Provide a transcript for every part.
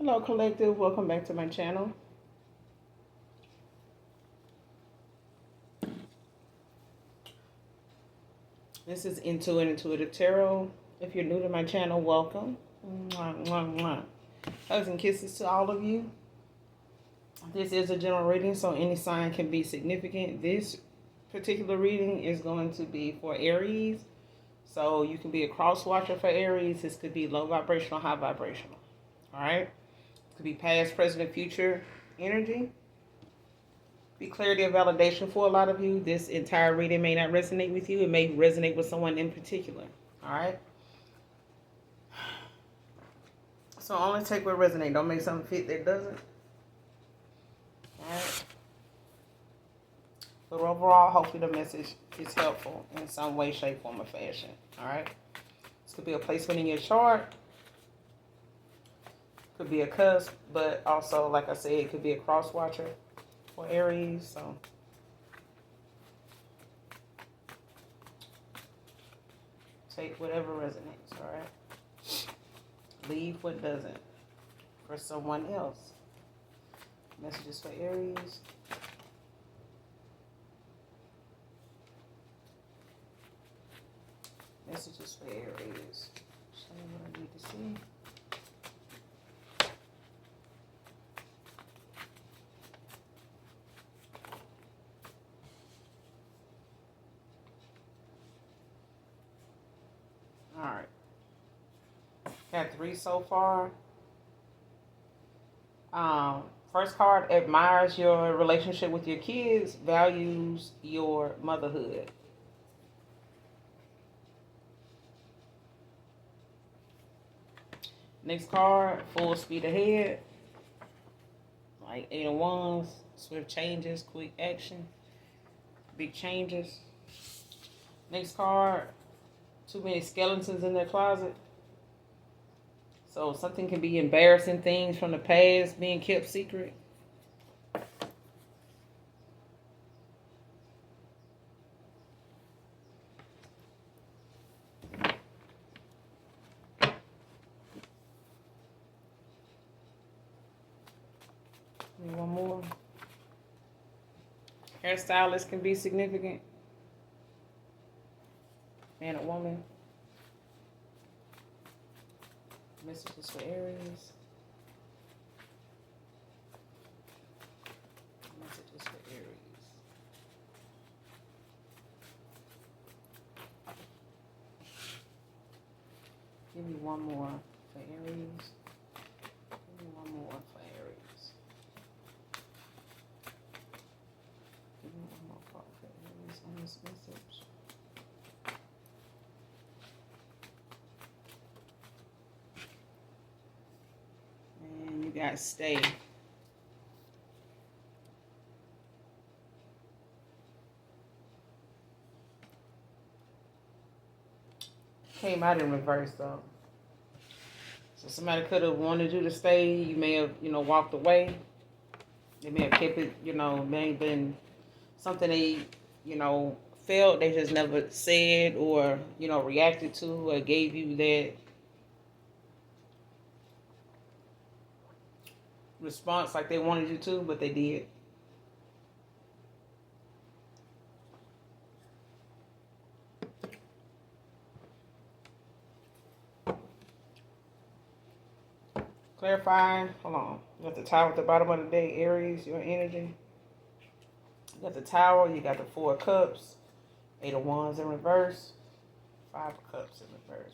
Hello, collective. Welcome back to my channel. This is Intuitive Tarot. If you're new to my channel, welcome. Mwah, mwah, mwah. Hugs and kisses to all of you. This is a general reading, so any sign can be significant. This particular reading is going to be for Aries. So you can be a cross watcher for Aries. This could be low vibrational, high vibrational. All right? It could be past, present, and future energy. Be clarity and validation for a lot of you. This entire reading may not resonate with you. It may resonate with someone in particular. All right? So only take what resonates. Don't make something fit that doesn't. All right? But overall, hopefully the message is helpful in some way, shape, form, or fashion. All right? This could be a placement in your chart. Could be a cusp, but also, like I said, it could be a cross watcher for Aries. So take whatever resonates, all right? Leave what doesn't for someone else. Messages for Aries. Messages for Aries. Show me what I need to see. All right. Got 3 so far. First card admires your relationship with your kids, values your motherhood. Next card, full speed ahead. Like 8 of Wands, swift changes, quick action, big changes. Next card, too many skeletons in their closet. So something can be embarrassing things from the past being kept secret. Maybe one more. Hairstylist can be significant. Man or woman. Messages for Aries. Messages for Aries. Give me one more for Aries. Give me one more for Aries. Give me one more card for Aries on this message. And you guys stay. Came out in reverse though. So somebody could have wanted you to stay. You may have, walked away. They may have kept it, may have been something they, felt they just never said or, reacted to or gave you that response like they wanted you to, but they did. Clarifying, hold on. You got the Tower at the bottom of the day, Aries, your energy. You got the Tower, you got the 4 of Cups, 8 of Wands in reverse, 5 of Cups in reverse.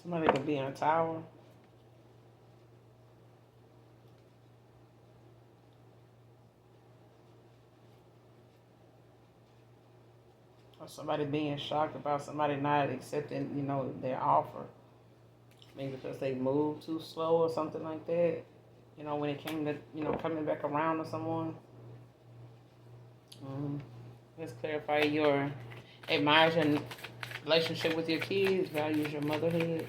Somebody could be in a tower. Or somebody being shocked about somebody not accepting, their offer. Maybe because they moved too slow or something like that. When it came to, coming back around to someone. Let's clarify your admires your relationship with your kids, values your motherhood.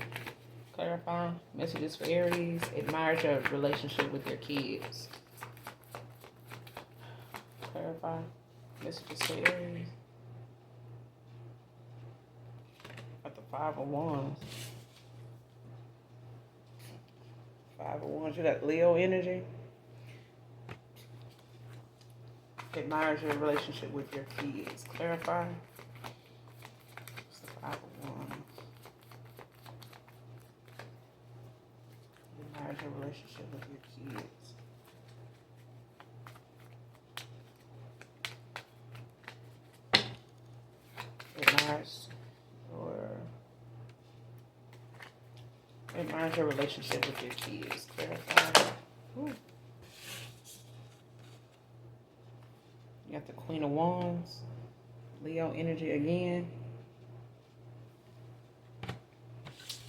Clarify messages for Aries. Admires your relationship with your kids. Clarify messages for Aries. At the 5 of Wands. 5 of Wands. You got Leo energy. Admires your relationship with your kids. Clarify. It's the 5 of Wands. Admires your relationship with your kids. Admires your relationship with your kids. Clarify. Ooh. You got the Queen of Wands. Leo energy again.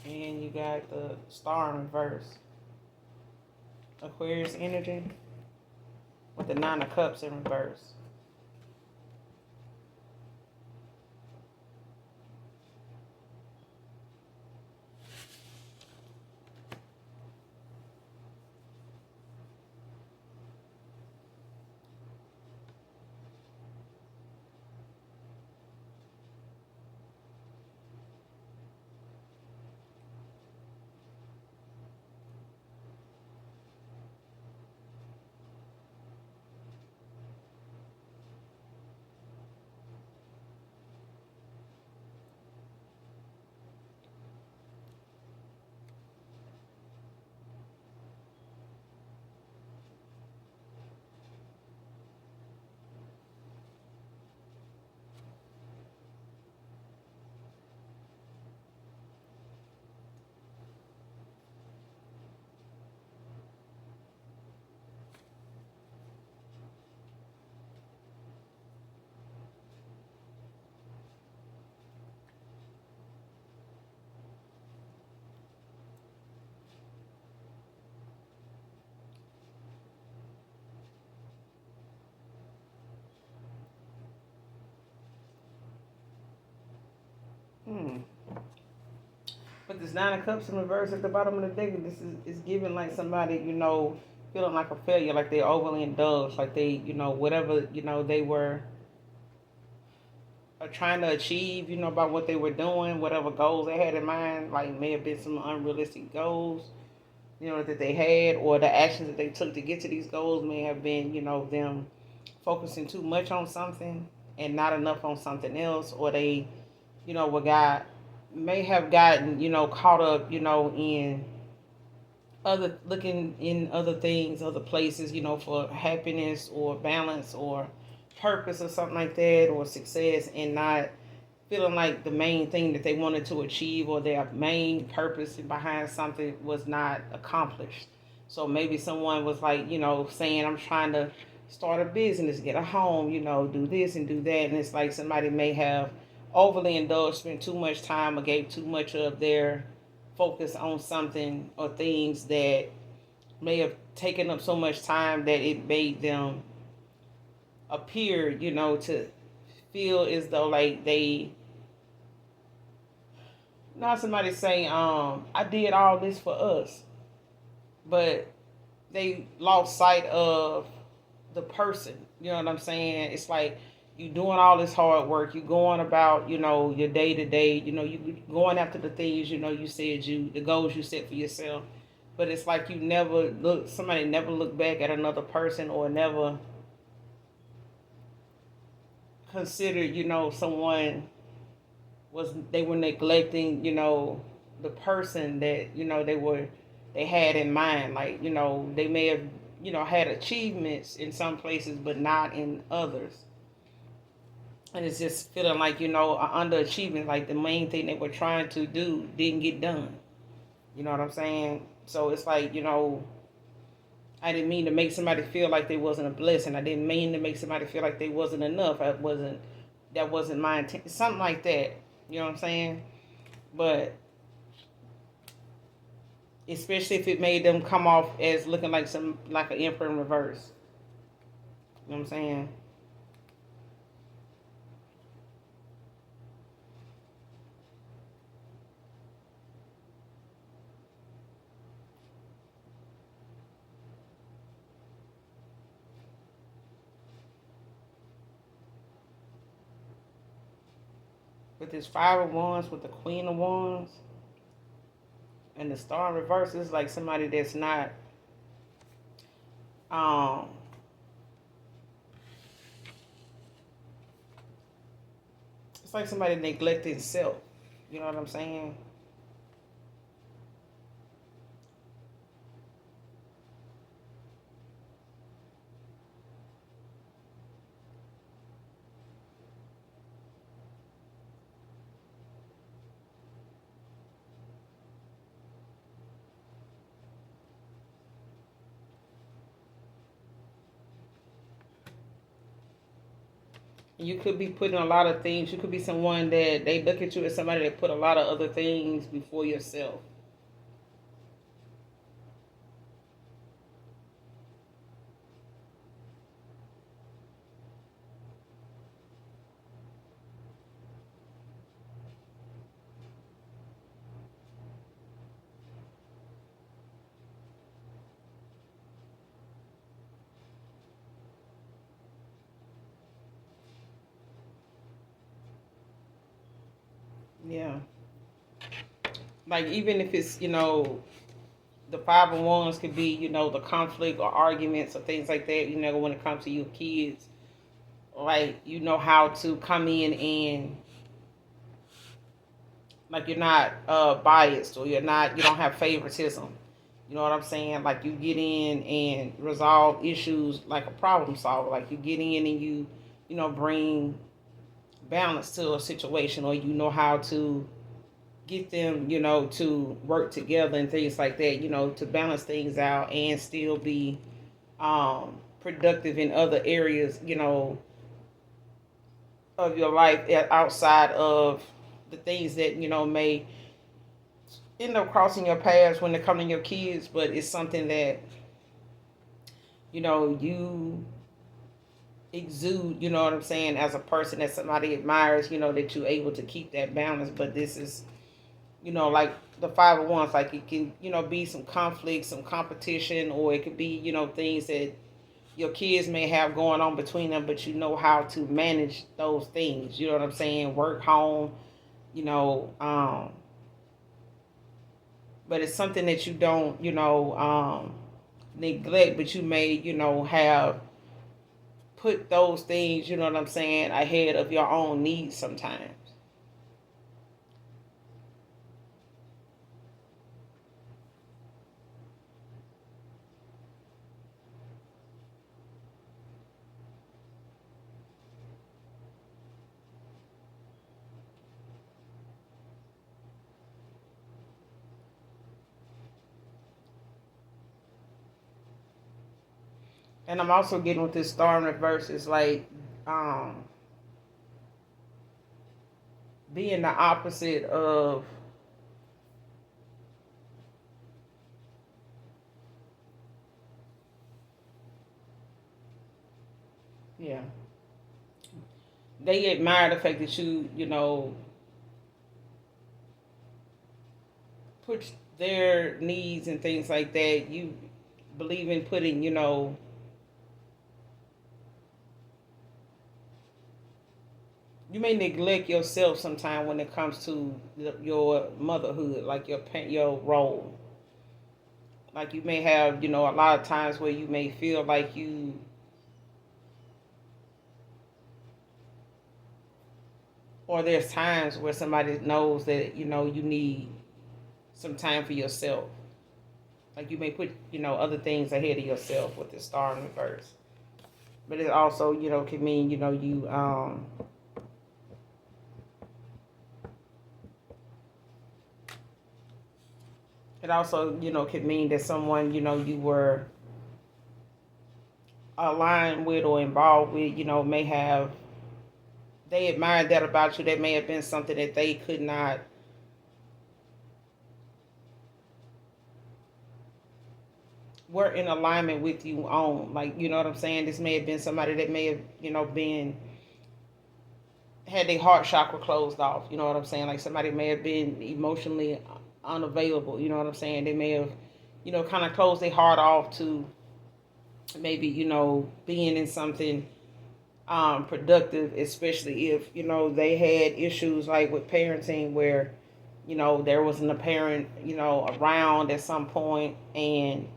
And you got the Star in reverse. Aquarius energy. With the 9 of Cups in reverse. But this 9 of Cups in reverse at the bottom of the deck, this is giving like somebody, feeling like a failure, like they overly indulged, like they, whatever, they were trying to achieve, about what they were doing, whatever goals they had in mind, like may have been some unrealistic goals, that they had, or the actions that they took to get to these goals may have been, them focusing too much on something and not enough on something else, or they, may have gotten, caught up, in looking in other things, other places, for happiness or balance or purpose or something like that, or success, and not feeling like the main thing that they wanted to achieve or their main purpose behind something was not accomplished. So maybe someone was like, saying, I'm trying to start a business, get a home, do this and do that. And it's like somebody may have overly indulged, spent too much time, or gave too much of their focus on something or things that may have taken up so much time that it made them appear, to feel as though like they, now somebody saying, I did all this for us, but they lost sight of the person. You know what I'm saying? It's like you doing all this hard work, you going about, your day to day, you going after the things, you said the goals you set for yourself. But it's like somebody never looked back at another person, or never considered, someone they were neglecting, the person that, they had in mind. Like, they may have, had achievements in some places, but not in others. And it's just feeling like, underachievement, like the main thing they were trying to do didn't get done. You know what I'm saying? So it's like, I didn't mean to make somebody feel like they wasn't a blessing. I didn't mean to make somebody feel like they wasn't enough. That wasn't my intent. Something like that. You know what I'm saying? But especially if it made them come off as looking like an emperor in reverse. You know what I'm saying? But this Five of Wands with the Queen of Wands and the Star in reverse is like somebody that's not um it's like somebody neglecting self. You know what I'm saying? You could be putting a lot of things. You could be someone that they look at you as somebody that put a lot of other things before yourself. Yeah. Like even if it's, the Five of Wands could be, the conflict or arguments or things like that, when it comes to your kids. Like, how to come in and like you're not biased, or you don't have favoritism. You know what I'm saying? Like you get in and resolve issues like a problem solver. Like you get in and bring balance to a situation, or how to get them, to work together and things like that, to balance things out and still be productive in other areas, of your life outside of the things that, may end up crossing your paths when it comes to your kids, but it's something that, you exude, you know what I'm saying, as a person that somebody admires, that you're able to keep that balance. But this is, like the Five of Wands, like it can, be some conflict, some competition, or it could be, things that your kids may have going on between them, but you know how to manage those things. You know what I'm saying? Work, home, you know, but it's something that you don't, neglect, but you may, have put those things, you know what I'm saying, ahead of your own needs sometimes. And I'm also getting with this Star in reverse is like um, being the opposite of, yeah. They admire the fact that you put their needs and things like that. You believe in putting, you may neglect yourself sometime when it comes to your motherhood, like your role. Like you may have, a lot of times where you may feel like or there's times where somebody knows that, you need some time for yourself. Like you may put, other things ahead of yourself with the Star in reverse. But it also, can mean, it also, could mean that someone, you were aligned with or involved with, may have, they admired that about you. That may have been something that they could not, were in alignment with you on. Like, you know what I'm saying? This may have been somebody that may have, been, had their heart chakra closed off. You know what I'm saying? Like somebody may have been emotionally unavailable. You know what I'm saying? They may have, kind of closed their heart off to maybe, being in something productive, especially if, you know, they had issues like with parenting where, you know, there wasn't a parent, you know, around at some point, and,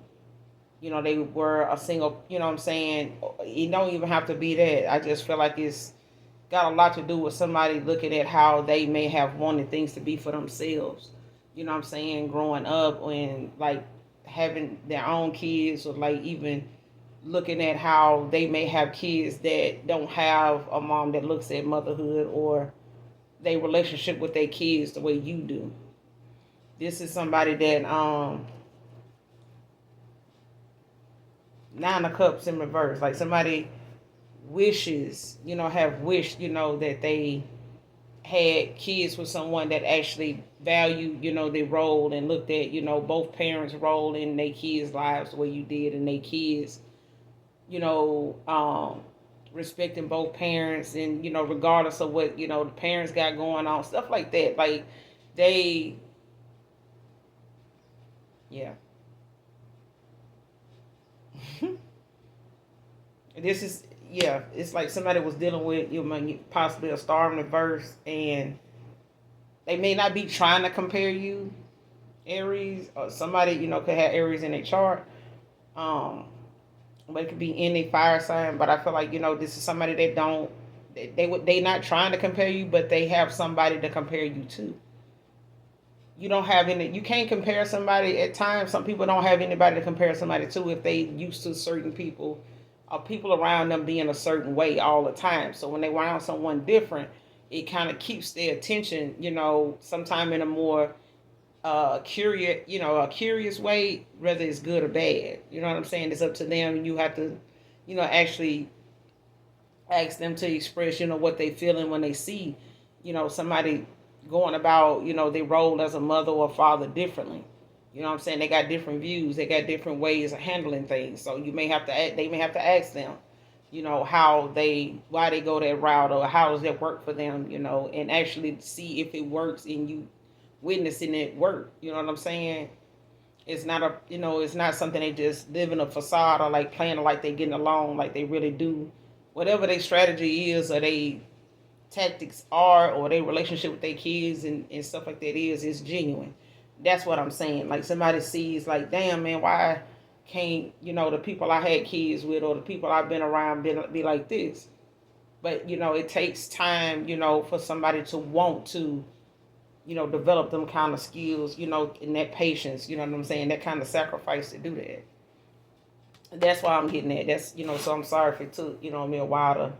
you know, they were a single, you know what I'm saying? It don't even have to be that. I just feel like it's got a lot to do with somebody looking at how they may have wanted things to be for themselves. You know what I'm saying? Growing up and like having their own kids, or like even looking at how they may have kids that don't have a mom that looks at motherhood or their relationship with their kids the way you do. This is somebody that 9 of Cups in reverse. Like somebody wishes, you know, have wished, you know, that they had kids with someone that actually valued, you know, their role and looked at, you know, both parents' role in their kids' lives the way you did, and their kids, you know, respecting both parents, and, you know, regardless of what, you know, the parents got going on, stuff like that. Like they, yeah. This is, yeah, it's like somebody was dealing with, you know, possibly a star in reverse, and they may not be trying to compare you, Aries, or somebody, you know, could have Aries in their chart. Um, but it could be any fire sign. But I feel like, you know, this is somebody that don't, they not trying to compare you, but they have somebody to compare you to. You don't have any, you can't compare somebody at times. Some people don't have anybody to compare somebody to if they used to certain people or people around them being a certain way all the time. So when they around someone different, it kind of keeps their attention, you know, sometime in a more curious, you know, a curious way, whether it's good or bad. You know what I'm saying? It's up to them. You have to, you know, actually ask them to express, you know, what they feeling when they see, you know, somebody going about, you know, they role as a mother or father differently. You know what I'm saying? They got different views. They got different ways of handling things. So you may have to, they may have to ask them, you know, how they, why they go that route, or how does that work for them, you know, and actually see if it works, and you witnessing it work. You know what I'm saying? It's not a, you know, it's not something they just live in a facade, or like playing like they getting along, like they really do. Whatever their strategy is, or they tactics are, or their relationship with their kids and stuff like that is genuine. That's what I'm saying. Like somebody sees like, damn man, why can't, you know, the people I had kids with, or the people I've been around be like this? But, you know, it takes time, you know, for somebody to want to, you know, develop them kind of skills, you know, and that patience, you know what I'm saying, that kind of sacrifice to do that. And that's why I'm getting at. That's, you know, so I'm sorry if it took, you know, me a while to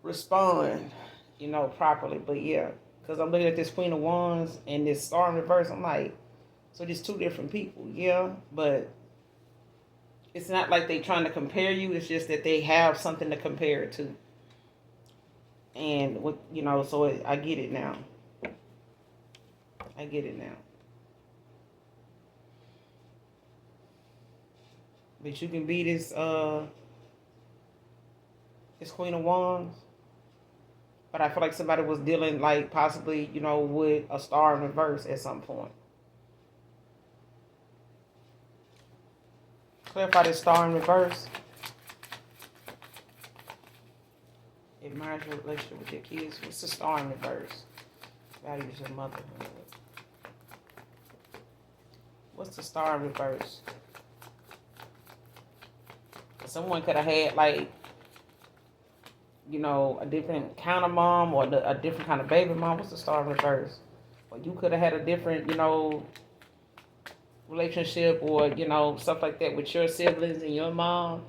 respond, you know, properly. But yeah, because I'm looking at this Queen of Wands and this Star in reverse. I'm like, so there's two different people, yeah, but it's not like they trying to compare you. It's just that they have something to compare it to, and what, you know. So I get it now. I get it now. But you can be this Queen of Wands. But I feel like somebody was dealing like possibly, you know, with a star in reverse at some point. Clarify this star in reverse. It admires your relationship with your kids. What's the star in reverse? Values your motherhood. What's the star in reverse? Someone could have had like, you know, a different kind of mom, or a different kind of baby mom. What's the star in reverse? Or you could have had a different, you know, relationship, or, you know, stuff like that with your siblings and your mom.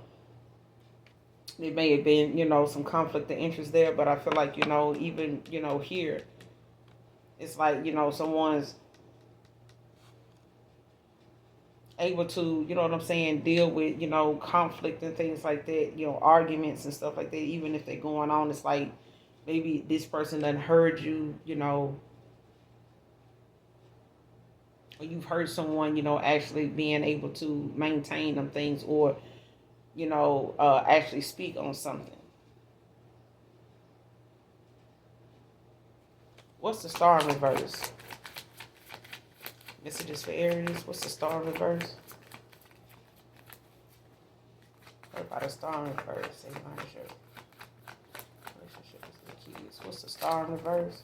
There may have been, you know, some conflict of interest there, but I feel like, you know, even, you know, here, it's like, you know, someone's able to, you know what I'm saying, deal with, you know, conflict and things like that, you know, arguments and stuff like that, even if they're going on. It's like maybe this person done heard you, you know, or you've heard someone, you know, actually being able to maintain them things, or, you know, actually speak on something. What's the star in reverse? Messages for Aries. What's the star in reverse? What about a star in reverse? Say mine your relationship with the kids. What's the star in reverse?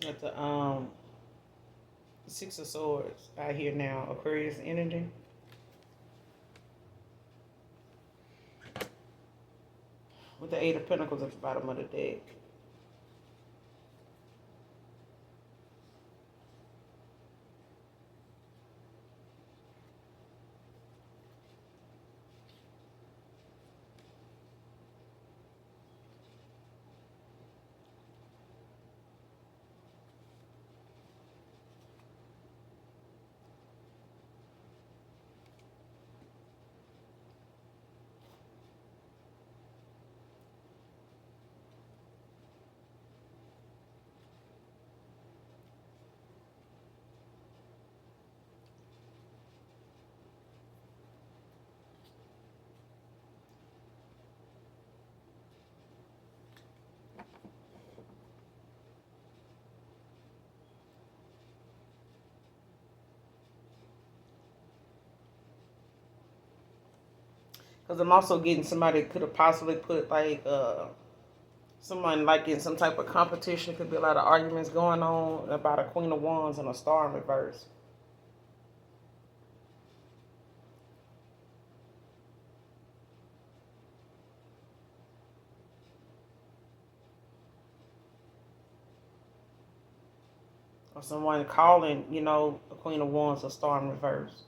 At the Six of Swords out here now, Aquarius energy. With the Eight of Pentacles at the bottom of the deck. Because I'm also getting somebody that could have possibly put like someone like in some type of competition. Could be a lot of arguments going on about a Queen of Wands and a Star in reverse. Or someone calling, a Queen of Wands a Star in reverse.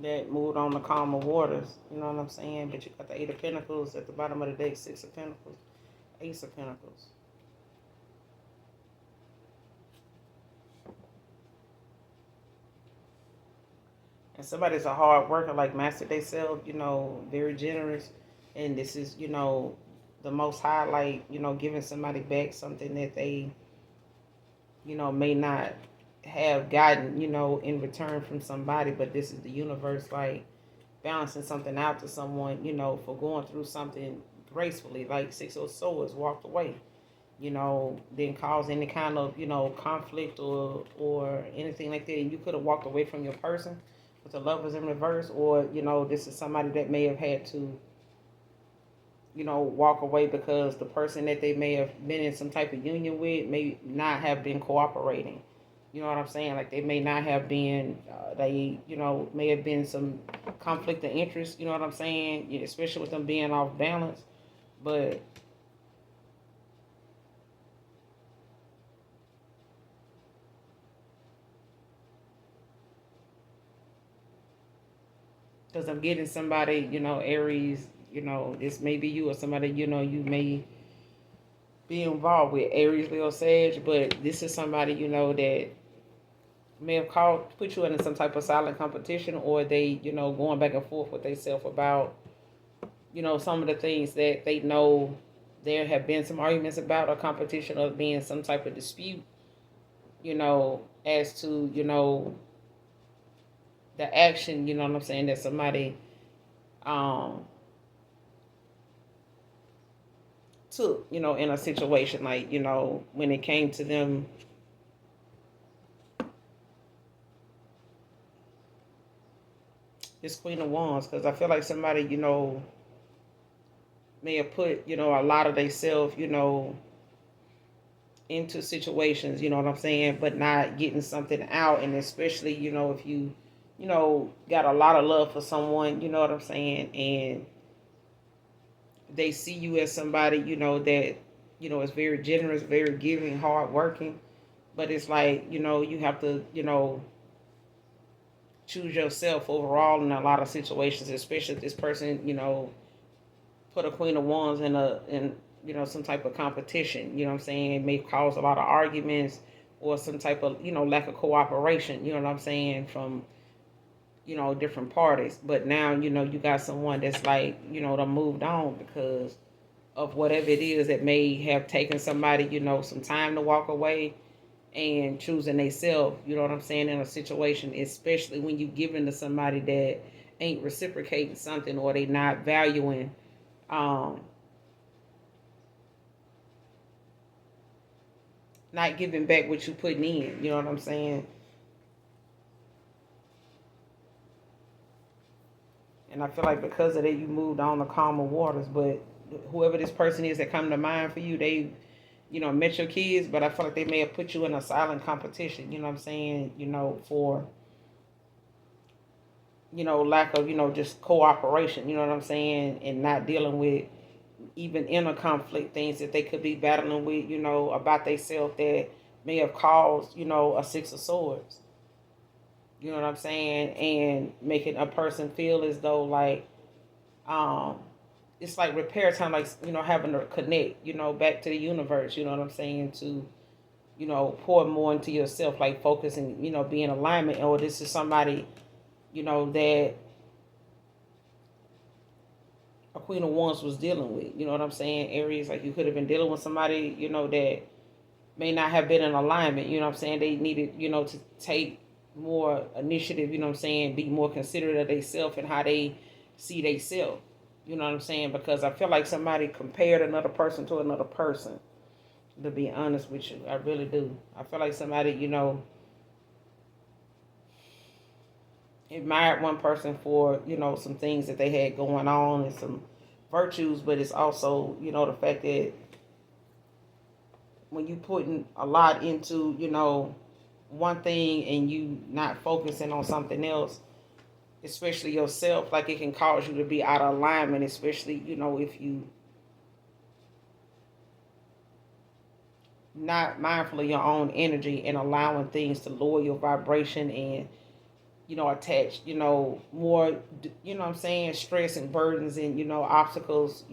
That moved on the calmer waters, you know what I'm saying? But you got the Eight of Pentacles at the bottom of the deck, Six of Pentacles, Ace of Pentacles. And somebody's a hard worker, like master themselves, very generous. And this is, the most highlight, giving somebody back something that they, may not have gotten, in return from somebody. But this is the universe, like, balancing something out to someone, for going through something gracefully, like Six of Swords walked away, didn't cause any kind of, conflict or anything like that. And you could have walked away from your person with the Lovers in reverse, or, this is somebody that may have had to, walk away because the person that they may have been in some type of union with may not have been cooperating. You know what I'm saying? Like they may not have been, may have been some conflict of interest. You know what I'm saying? Yeah, especially with them being off balance. But because I'm getting somebody, Aries, this may be you or somebody, you may be involved with, Aries, Leo, Sag. But this is somebody, that may have put you in some type of silent competition, or they, going back and forth with themselves about, some of the things that they know there have been some arguments about, or competition, or being some type of dispute, as to, the action, you know what I'm saying, that somebody took, in a situation, like, when it came to them this Queen of Wands, because I feel like somebody, may have put, a lot of themselves, into situations, you know what I'm saying, but not getting something out. And especially, if you, got a lot of love for someone, you know what I'm saying, and they see you as somebody, that, is very generous, very giving, hard working. But it's like, you have to, choose yourself overall in a lot of situations, especially if this person, put a Queen of Wands in some type of competition. You know what I'm saying? It may cause a lot of arguments or some type of lack of cooperation. You know what I'm saying, from different parties. But now you got someone that's like done moved on because of whatever it is that may have taken somebody some time to walk away and choosing themselves. You know what I'm saying, in a situation, especially when you giving to somebody that ain't reciprocating something, or they not valuing um not giving back what you putting in. You know what I'm saying? And I feel like because of that, you moved on to calmer waters. But whoever this person is that come to mind for you, they, met your kids, but I feel like they may have put you in a silent competition. You know what I'm saying? For lack of just cooperation. You know what I'm saying, and not dealing with even inner conflict things that they could be battling with. About themselves that may have caused a Six of Swords. You know what I'm saying, and making a person feel as though like um it's like repair time, like having to connect back to the universe. You know what I'm saying, to pour more into yourself, like focusing, be in alignment. Or this is somebody that a Queen of Wands was dealing with. You know what I'm saying, Aries? Like you could have been dealing with somebody that may not have been in alignment. You know what I'm saying? They needed to take more initiative. You know what I'm saying? Be more considerate of themselves and how they see themselves. You know what I'm saying? Because I feel like somebody compared another person to another person. To be honest with you, I really do. I feel like somebody admired one person for some things that they had going on and some virtues, but it's also the fact that when you putting a lot into one thing and you not focusing on something else, especially yourself, like it can cause you to be out of alignment, especially if you not mindful of your own energy and allowing things to lower your vibration and attach more what I'm saying, stress and burdens and obstacles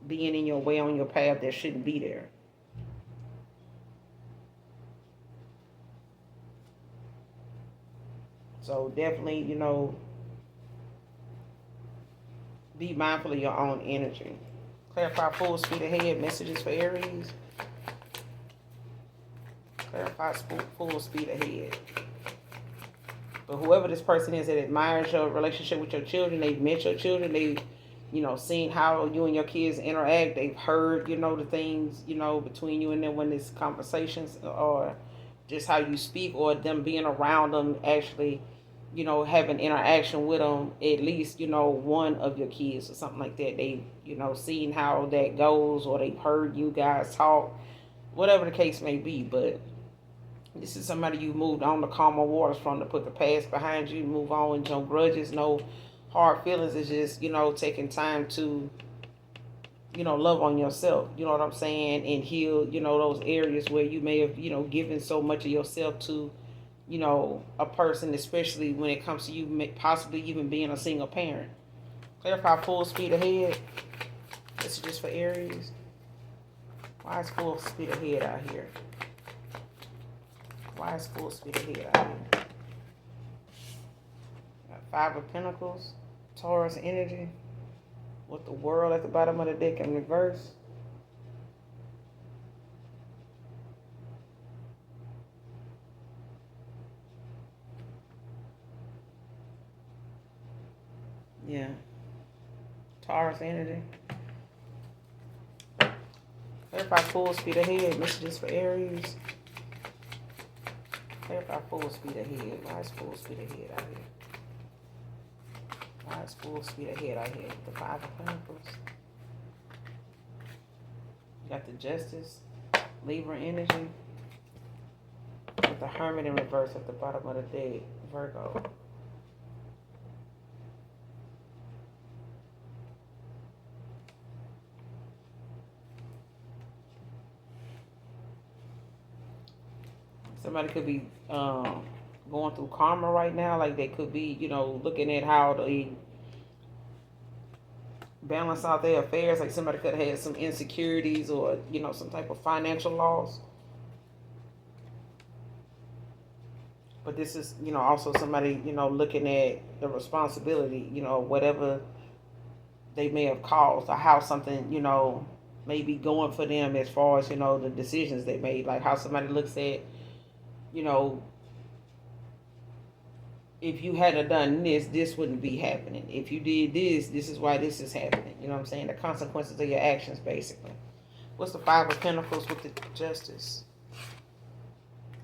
being in your way on your path that shouldn't be there. So definitely be mindful of your own energy. Clarify full speed ahead messages for Aries. Clarify full speed ahead. But whoever this person is that admires your relationship with your children, they've met your children, they've seen how you and your kids interact, they've heard the things between you and them when there's conversations, or just how you speak, or them being around them, actually having interaction with them, at least one of your kids or something like that. They seen how that goes, or they've heard you guys talk, whatever the case may be. But this is somebody you moved on to calmer waters from, to put the past behind you, move on with no grudges, no hard feelings. It's just taking time to love on yourself. You know what I'm saying, and heal those areas where you may have given so much of yourself to a person, especially when it comes to you possibly even being a single parent. Clarify full speed ahead. This is just for Aries. Why is full speed ahead out here? Why is full speed ahead out here? Got Five of Pentacles, Taurus energy, with the World at the bottom of the deck in reverse. Yeah. Taurus energy. Clarify full speed ahead. Messages for Aries. Clarify full speed ahead. Why is full speed ahead out here? Why is full speed ahead out here? The Five of Pentacles. You got the Justice, Libra energy, with the Hermit in reverse at the bottom of the deck, Virgo. Somebody could be going through karma right now. Like they could be, looking at how they balance out their affairs. Like somebody could have had some insecurities or, some type of financial loss. But this is, also somebody, looking at the responsibility, whatever they may have caused or how something, may be going for them as far as, the decisions they made. Like how somebody looks at, you know, if you hadn't done this, this wouldn't be happening. If you did this, this is why this is happening. You know what I'm saying? The consequences of your actions, basically. What's the Five of Pentacles with the Justice?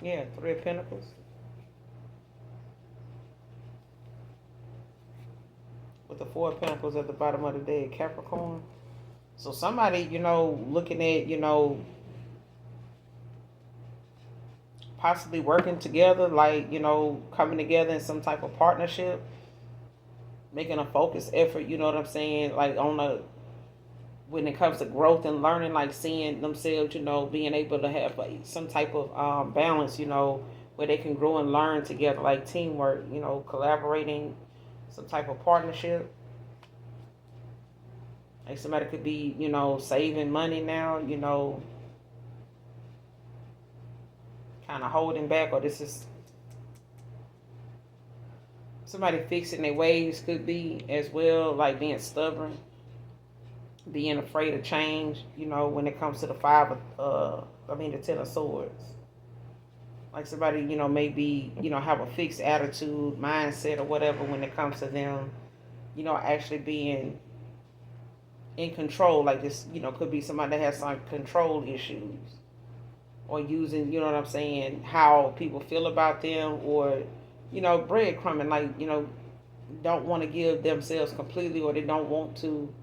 Yeah, Three of Pentacles. With the Four of Pentacles at the bottom of the deck, Capricorn. So somebody, looking at, possibly working together, like, coming together in some type of partnership, making a focused effort, you know what I'm saying? Like when it comes to growth and learning, like seeing themselves, being able to have like some type of balance, where they can grow and learn together, like teamwork, collaborating, some type of partnership. Like somebody could be, saving money now, kind of holding back, or this is somebody fixing their ways, could be as well, like being stubborn, being afraid of change, when it comes to the the Ten of Swords. Like somebody, maybe, have a fixed attitude, mindset, or whatever when it comes to them, actually being in control. Like this, could be somebody that has some control issues, or using, you know what I'm saying, how people feel about them, or, breadcrumbing, like, don't want to give themselves completely, or they don't want to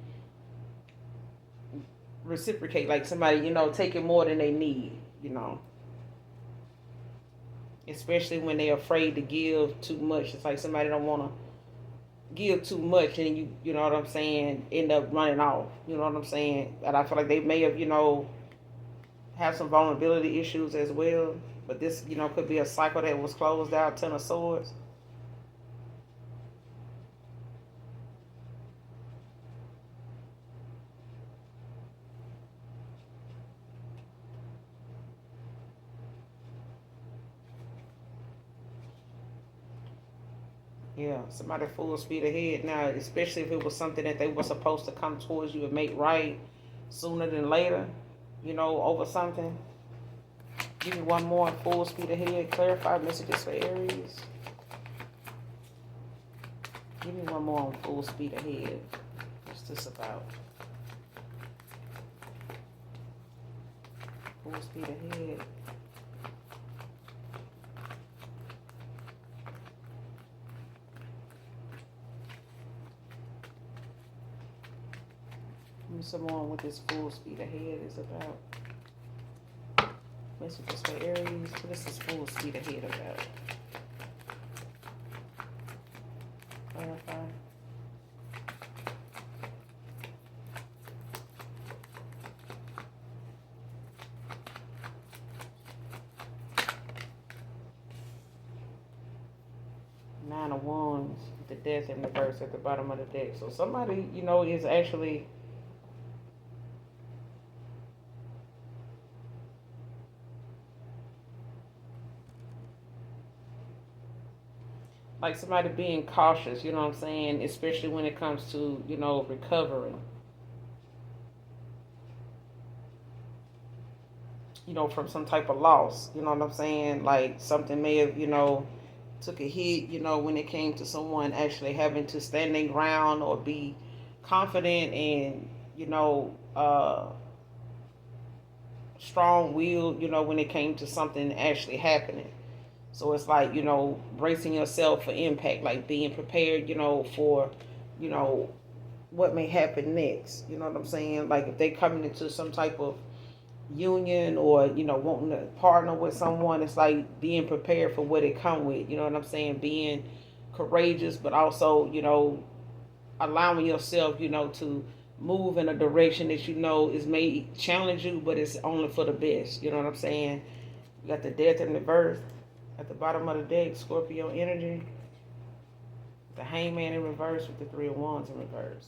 reciprocate, like somebody, taking more than they need, especially when they're afraid to give too much. It's like somebody don't want to give too much, and you know what I'm saying, end up running off, you know what I'm saying. And I feel like they may have, have some vulnerability issues as well. But this, could be a cycle that was closed out. Ten of Swords. Yeah, somebody full speed ahead now, especially if it was something that they were supposed to come towards you and make right sooner than later, over something. Give me one more, full speed ahead. Clarify messages for Aries. Give me one more on full speed ahead. What's this about? Full speed ahead. Give me some more on what this full speed ahead is about. Messages for Aries. What is this full speed ahead about? Clarify. Nine of Wands, the Death in reverse at the bottom of the deck. So somebody, is actually like somebody being cautious, you know what I'm saying, especially when it comes to, recovering, from some type of loss, you know what I'm saying. Like something may have, took a hit, when it came to someone actually having to stand their ground or be confident and, strong willed, when it came to something actually happening. So it's like, bracing yourself for impact, like being prepared, for, what may happen next. You know what I'm saying? Like if they coming into some type of union, or, wanting to partner with someone, it's like being prepared for what it come with. You know what I'm saying? Being courageous, but also, allowing yourself, to move in a direction that is may challenge you, but it's only for the best. You know what I'm saying? You got the Death in reverse at the bottom of the deck, Scorpio energy. The Hangman in reverse with the Three of Wands in reverse.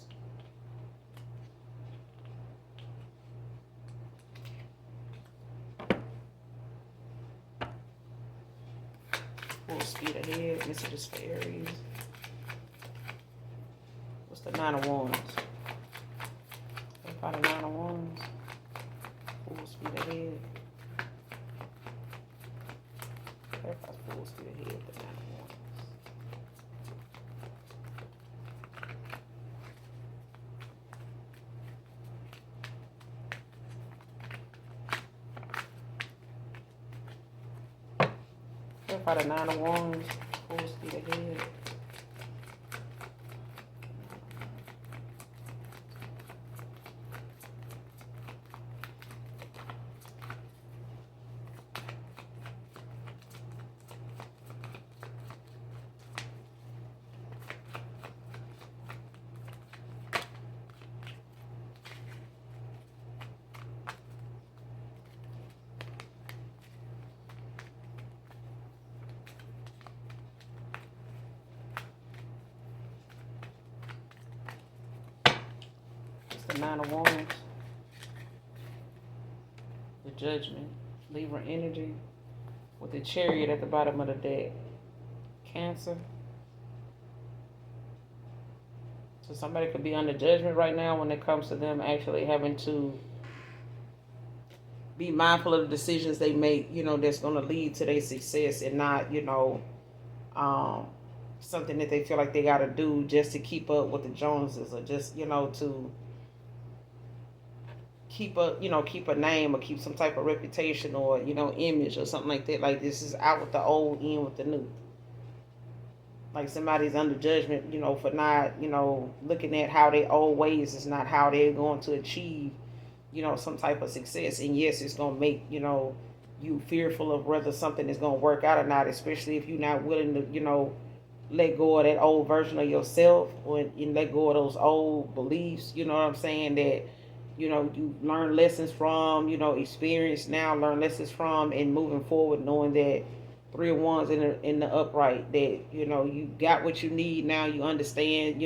Full speed ahead. Messages for Aries. What's the Nine of Wands? Clarify the Nine of Wands. Full speed ahead. Clarify full speed ahead. The Nine of Wands. Clarify the Nine of Wands. Full speed ahead. The Nine of Wands, the Judgment, Libra energy, with the Chariot at the bottom of the deck. Cancer. So somebody could be under judgment right now when it comes to them actually having to be mindful of the decisions they make, that's going to lead to their success, and not, something that they feel like they got to do just to keep up with the Joneses, or just, to keep a name, or keep some type of reputation, or image, or something like that. Like, this is out with the old, in with the new. Like, somebody's under judgment, for not, looking at how their old ways is not how they're going to achieve, some type of success. And yes, it's going to make, you fearful of whether something is going to work out or not, especially if you're not willing to, let go of that old version of yourself, or and let go of those old beliefs, you know what I'm saying, that you learn lessons from, experience now, learn lessons from, and moving forward, knowing that Three of Wands in the upright, that you got what you need now. You understand,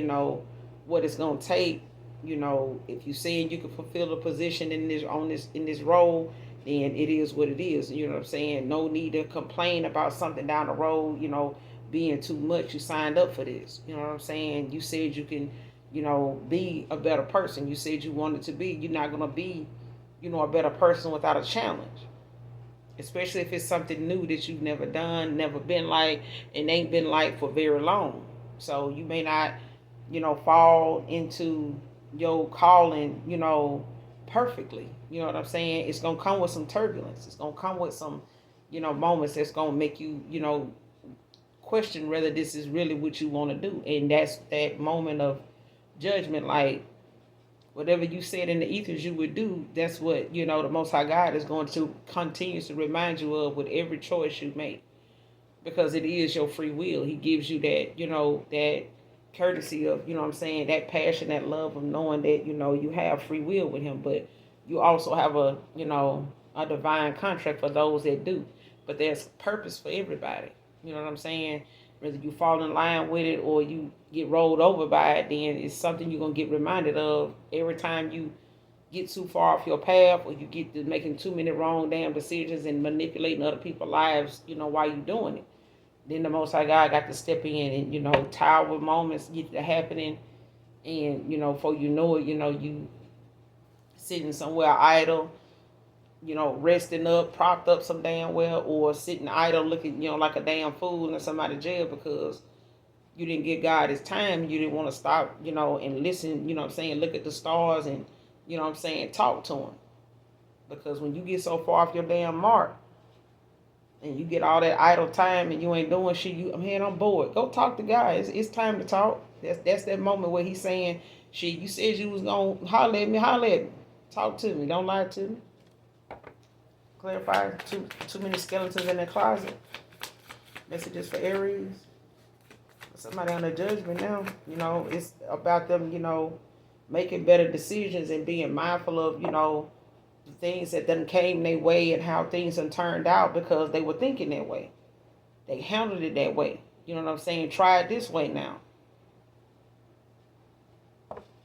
what it's gonna take. If you saying you can fulfill the position in this role, then it is what it is. You know what I'm saying? No need to complain about something down the road. Being too much. You signed up for this. You know what I'm saying? You said you can be a better person. You said you wanted to be. You're not going to be, a better person without a challenge. Especially if it's something new that you've never done, never been like, and ain't been like for very long. So you may not, fall into your calling, perfectly. You know what I'm saying? It's going to come with some turbulence. It's going to come with some, moments that's going to make you, question whether this is really what you want to do. And that's that moment of judgment, like whatever you said in the ethers you would do, that's what the Most High God is going to continue to remind you of with every choice you make, because it is your free will. He gives you that that courtesy of what I'm saying, that passion, that love of knowing that you have free will with him. But you also have a a divine contract for those that do. But there's purpose for everybody. You know what I'm saying? Whether you fall in line with it or you get rolled over by it, then it's something you're going to get reminded of every time you get too far off your path, or you get to making too many wrong damn decisions and manipulating other people's lives, while you're doing it. Then the Most High God got to step in and, tower moments get to happening. And, before you know it, you sitting somewhere idle, resting up, propped up some damn well, or sitting idle looking, like a damn fool in somebody's jail because you didn't give God his time. You didn't want to stop, and listen, what I'm saying, look at the stars and, what I'm saying, talk to him. Because when you get so far off your damn mark and you get all that idle time and you ain't doing shit, I'm bored. Go talk to God. It's time to talk. That's that moment where he's saying, shit, you said you was going to holler at me. Talk to me. Don't lie to me. Clarify, too many skeletons in the closet. Messages for Aries. Somebody under judgment now. It's about them, making better decisions and being mindful of, the things that done came their way and how things done turned out because they were thinking that way. They handled it that way. You know what I'm saying? Try it this way now.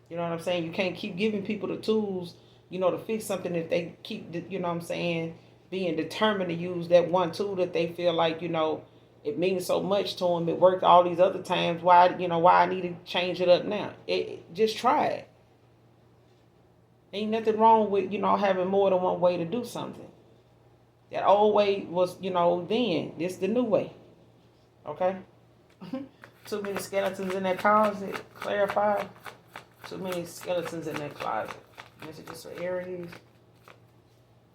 You know what I'm saying? You can't keep giving people the tools, to fix something if they keep, being determined to use that one tool that they feel like, it means so much to him. It worked all these other times. Why, why I need to change it up now? Just try it. Ain't nothing wrong with, having more than one way to do something. That old way was, then. This the new way. Okay? Too many skeletons in that closet. Clarify. Too many skeletons in that closet. Messages for Aries.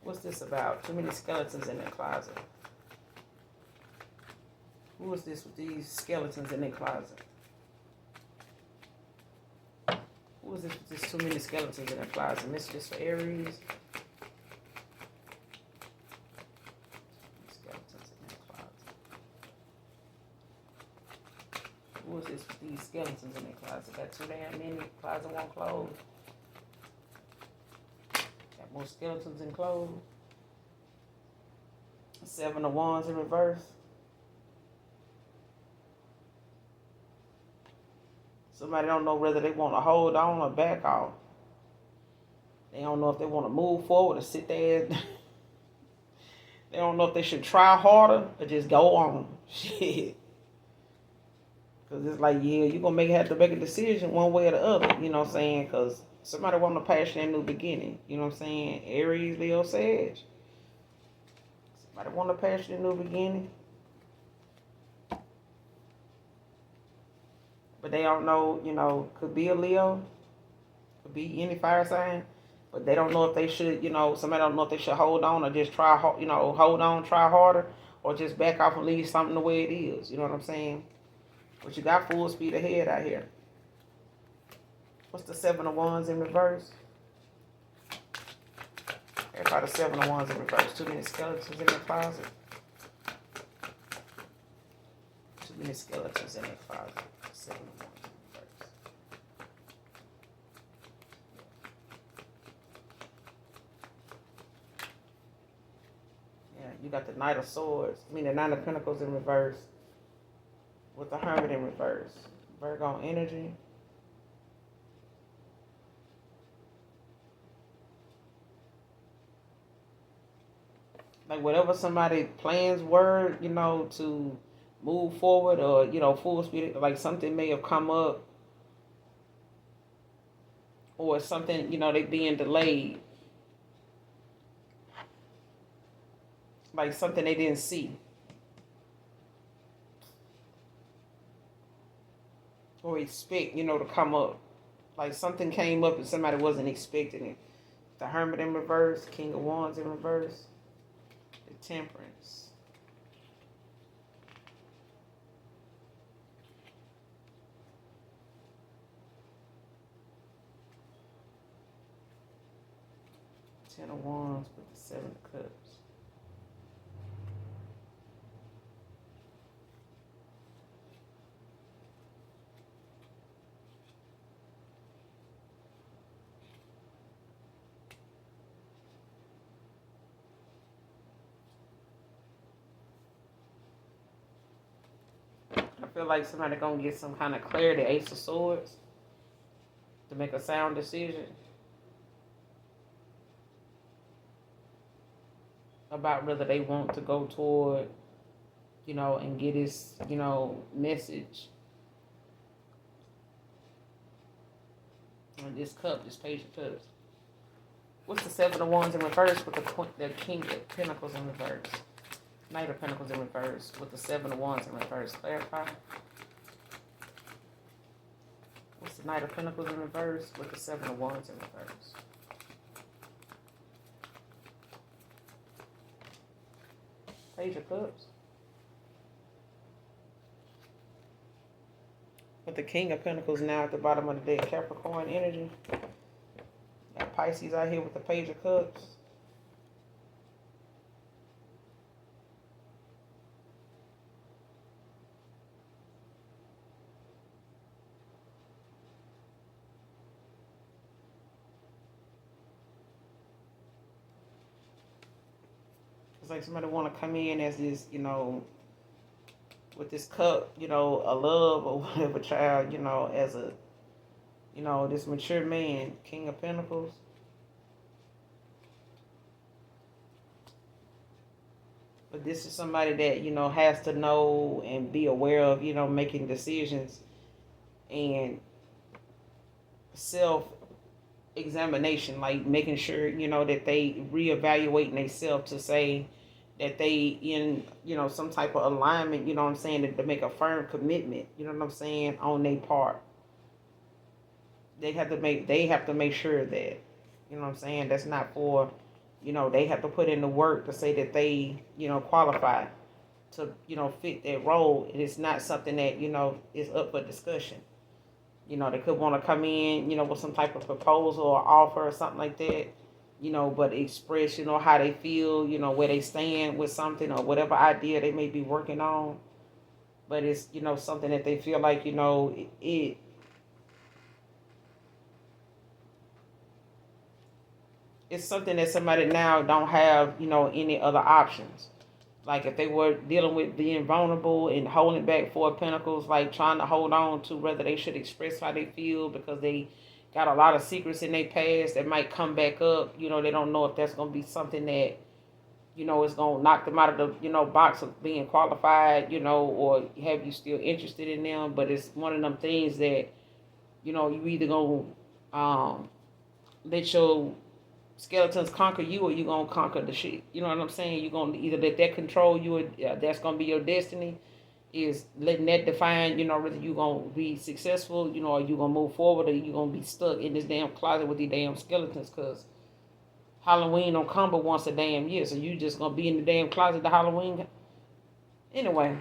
What's this about? Too many skeletons in that closet. Who is this with these skeletons in their closet? Who is this with these too many skeletons in their closet? Messages for Aries. Skeletons in their closet. Who is this with these skeletons in their closet? Got too damn many. Closet won't close. Got more skeletons in clothes. 7 of Wands in reverse. Somebody don't know whether they want to hold on or back off. They don't know if they want to move forward or sit there. They don't know if they should try harder or just go on. Shit. Because it's like, yeah, you're going to have to make a decision one way or the other. You know what I'm saying? Because somebody want a passionate new beginning. You know what I'm saying? Aries, Leo, Sag. Somebody want a passionate new beginning. But they don't know, could be a Leo, could be any fire sign, but they don't know if they should, somebody don't know if they should hold on or just try, hold on, try harder, or just back off and leave something the way it is. You know what I'm saying? But you got full speed ahead out here. What's the 7 of Wands in reverse? Everybody, the 7 of Wands in reverse. Too many skeletons in the closet. Too many skeletons in the closet. 7 of Wands in reverse. Yeah, you got the Knight of Swords. The Nine of Pentacles in reverse. With the Hermit in reverse. Virgo energy. Like whatever somebody plans were, to move forward or, full speed, like something may have come up or something, they being delayed. Like something they didn't see. Or expect, to come up. Like something came up and somebody wasn't expecting it. The Hermit in reverse, King of Wands in reverse, the Temperance. Ten of Wands with the 7 of Cups. I feel like somebody gonna get some kind of clarity, Ace of Swords, to make a sound decision about whether they want to go toward, and get this, message. And this cup, this Page of Cups. What's the 7 of Wands in reverse with the King of Pentacles in reverse? Knight of Pentacles in reverse with the 7 of Wands in reverse. Clarify. What's the Knight of Pentacles in reverse with the 7 of Wands in reverse? Page of Cups. With the King of Pentacles now at the bottom of the deck. Capricorn energy. Got Pisces out here with the Page of Cups. It's like somebody want to come in as this, with this cup, a love or whatever, child, as a, this mature man, King of Pentacles. But this is somebody that, has to know and be aware of, making decisions and self examination, like making sure, that they reevaluating themselves to say that they in, some type of alignment, what I'm saying, to make a firm commitment, what I'm saying, on their part. They have to make sure that, what I'm saying, that's not for, they have to put in the work to say that they, qualify to, fit that role. And it's not something that, is up for discussion. They could want to come in, with some type of proposal or offer or something like that, but express, how they feel, where they stand with something or whatever idea they may be working on. But it's, something that they feel like, it's something that somebody now don't have, any other options. Like if they were dealing with being vulnerable and holding back 4 of Pentacles, like trying to hold on to whether they should express how they feel because they got a lot of secrets in their past that might come back up. They don't know if that's going to be something that, is going to knock them out of the, box of being qualified, or have you still interested in them. But it's one of them things that, you either going to let your skeletons conquer you or you gonna conquer the shit. You know what I'm saying? You're gonna either let that control you or that's gonna be your destiny, is letting that define, whether you gonna be successful, or you gonna move forward, or you gonna be stuck in this damn closet with these damn skeletons. Because Halloween don't come but once a damn year, so you just gonna be in the damn closet to Halloween. Anyway,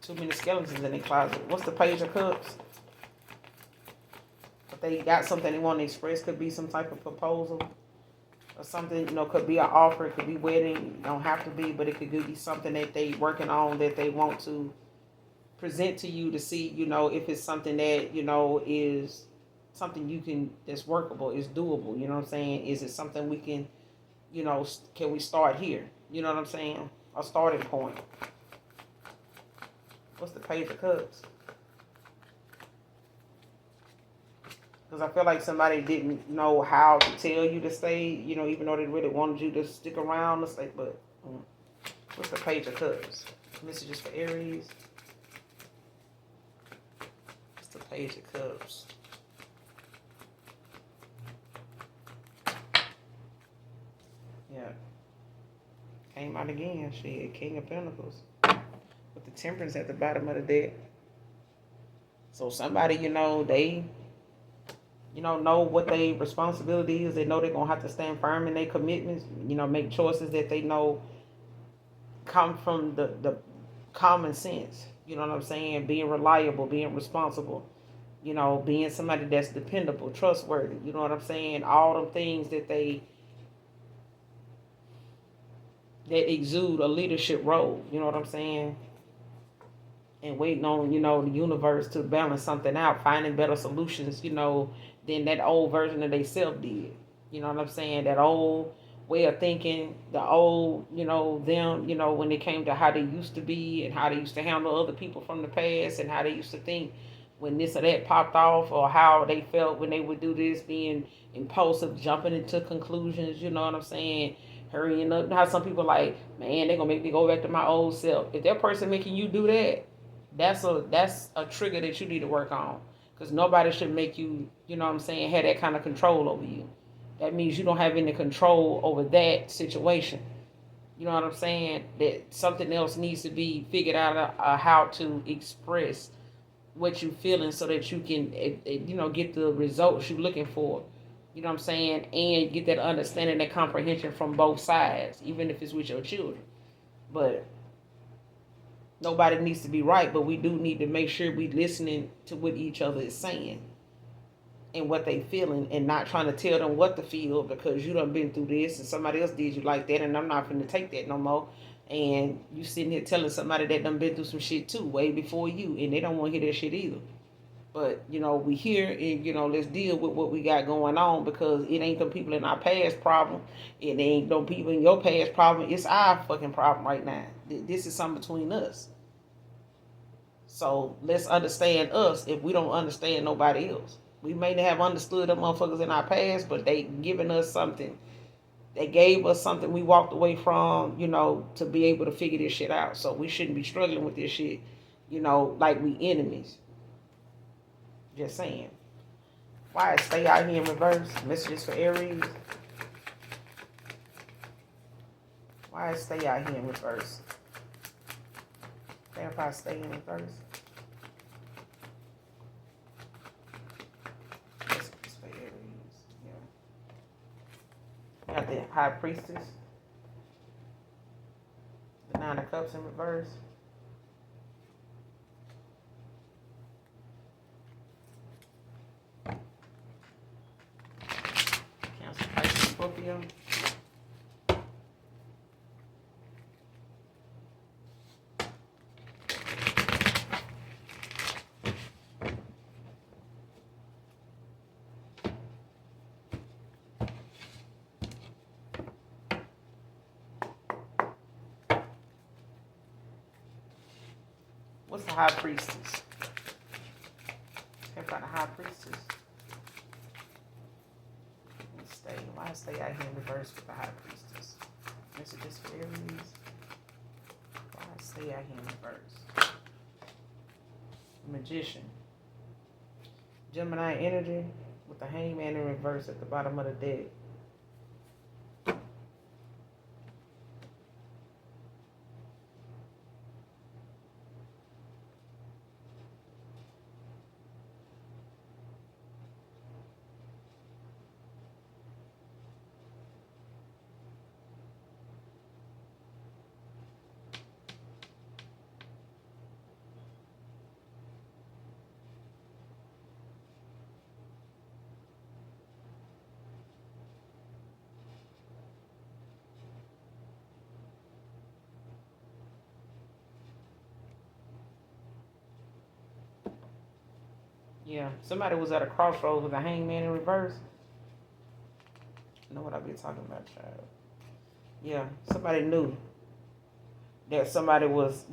too many skeletons in the closet. What's the Page of Cups? If they got something they want to express, could be some type of proposal or something, could be an offer, it could be wedding, don't have to be, but it could be something that they working on that they want to present to you to see, if it's something that, is something you can, that's workable, is doable, you know what I'm saying? Is it something we can, can we start here? You know what I'm saying? A starting point. What's the Page of Cups? Because I feel like somebody didn't know how to tell you to stay, even though they really wanted you to stick around. It's like, but what's the Page of Cups? Messages for Aries. What's the Page of Cups? Yeah. Came out again. Shit, King of Pentacles. With the Temperance at the bottom of the deck. So somebody, they know what their responsibility is. They know they're going to have to stand firm in their commitments, make choices that they know come from the common sense. You know what I'm saying? Being reliable, being responsible, being somebody that's dependable, trustworthy. You know what I'm saying? All them things that exude a leadership role. You know what I'm saying? And waiting on, the universe to balance something out, finding better solutions, than that old version of they self did. You know what I'm saying? That old way of thinking, the old, them, when it came to how they used to be and how they used to handle other people from the past and how they used to think when this or that popped off, or how they felt when they would do this, being impulsive, jumping into conclusions, you know what I'm saying? Hurrying up. How some people like, man, they're going to make me go back to my old self. If that person making you do that, that's a trigger that you need to work on, because nobody should make you, have that kind of control over you. That means you don't have any control over that situation. You know what I'm saying? That something else needs to be figured out, how to express what you're feeling so that you can, get the results you're looking for. You know what I'm saying? And get that understanding, that comprehension from both sides, even if it's with your children. But nobody needs to be right, but we do need to make sure we listening to what each other is saying and what they feeling, and not trying to tell them what to feel because you done been through this and somebody else did you like that, and I'm not going to take that no more. And you sitting here telling somebody that done been through some shit too, way before you, and they don't want to hear that shit either. But, we here and, let's deal with what we got going on, because it ain't the people in our past problem. It ain't no people in your past problem. It's our fucking problem right now. This is something between us. So let's understand us if we don't understand nobody else. We may have understood them motherfuckers in our past, but they giving us something They gave us something we walked away from, to be able to figure this shit out. So we shouldn't be struggling with this shit, like we enemies. Just saying. Why stay out here in reverse? Messages for Aries. Why stay out here in reverse? Vampire stay in reverse. Messages for Aries. Yeah. Got the High Priestess. The Nine of Cups in reverse. Cancer, Pisces, Scorpio. What's the High Priestess? Can't find the High Priestess. Why stay out here in reverse with the High Priestess? Messages for Aries. Why stay out here in reverse? Magician. Gemini energy with the Hangman in reverse at the bottom of the deck. Yeah, somebody was at a crossroads with a Hangman in reverse. You know what I be talking about, child? Yeah, somebody knew that somebody was,